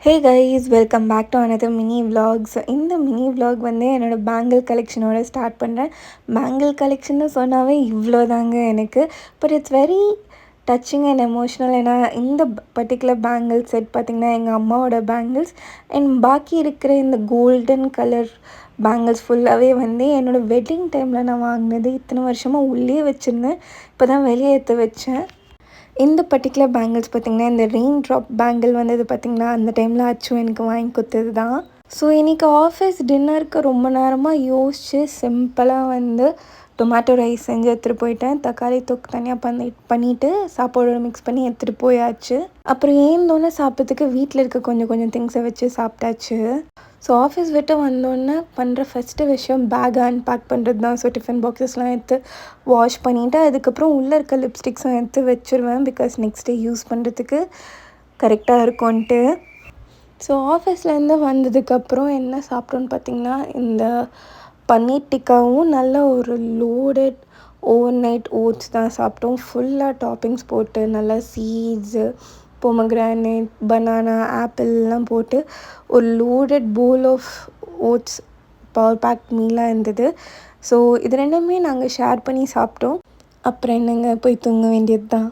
Hey guys, welcome back to another mini vlogs. இந்த mini vlog வந்து என்னோடய bangle கலெக்ஷனோட ஸ்டார்ட் பண்ணுறேன். பேங்கிள் கலெக்ஷன்னு சொன்னாவே இவ்வளோ தாங்க எனக்கு. But it's very touching and emotional. ஏன்னா இந்த பர்டிகுலர் பேங்கிள் செட் பார்த்திங்கன்னா எங்கள் அம்மாவோட பேங்கிள்ஸ் அண்ட் பாக்கி இருக்கிற இந்த கோல்டன் கலர் பேங்கிள்ஸ் ஃபுல்லாகவே வந்து என்னோடய வெட்டிங் டைமில் நான் வாங்கினது. இத்தனை வருஷமாக உள்ளே வச்சுருந்தேன், இப்போ தான் வெளியே எடுத்து வச்சேன். இந்த பர்டிகுலர் பேங்கிள்ஸ் பார்த்திங்கன்னா இந்த ரெயின் ட்ராப் பேங்கிள் வந்தது பார்த்திங்கன்னா அந்த டைமில் அச்சு எனக்கு வாங்கி கொடுத்தது தான். ஸோ இன்றைக்கி ஆஃபீஸ் டின்னருக்கு ரொம்ப நேரமாக யோசித்து சிம்பிளாக வந்து டொமேட்டோ ரைஸ் செஞ்சு எடுத்துகிட்டு போயிட்டேன். தக்காளி தொக்கு தனியாக பண்ணிவிட்டு சாப்பாடோட மிக்ஸ் பண்ணி எடுத்துகிட்டு போயாச்சு. அப்புறம் ஏந்தோன்னே சாப்பிட்றதுக்கு வீட்டில் இருக்க கொஞ்சம் திங்ஸை வச்சு சாப்பிட்டாச்சு. ஸோ ஆஃபீஸ் விட்டு வந்தோடனே பண்ணுற ஃபஸ்ட்டு விஷயம் பேக்கை அன்பேக் பண்ணுறது தான். ஸோ டிஃபன் பாக்ஸஸ்லாம் எடுத்து வாஷ் பண்ணிவிட்டு அதுக்கப்புறம் உள்ளே இருக்க லிப்ஸ்டிக்ஸும் எடுத்து வச்சுருவேன். பிகாஸ் நெக்ஸ்ட் டே யூஸ் பண்ணுறதுக்கு கரெக்டாக இருக்கும்ன்ட்டு. ஸோ ஆஃபீஸ்லேருந்து வந்ததுக்கப்புறம் என்ன சாப்பிட்டோன்னு பார்த்திங்கன்னா இந்த பன்னீர் டிக்காவும் நல்ல ஒரு லோடட் ஓவர் நைட் ஓட்ஸ் தான் சாப்பிட்டோம். ஃபுல்லாக டாப்பிங்ஸ் போட்டு நல்லா சீட்ஸு, பொமக்ரானேட், பனானா, ஆப்பிள்லாம் போட்டு ஒரு loaded bowl of oats power pack மீலாக இருந்தது. ஸோ இது ரெண்டுமே நாங்கள் ஷேர் பண்ணி சாப்பிட்டோம். அப்புறம் என்னங்க, போய் தூங்க வேண்டியது தான்.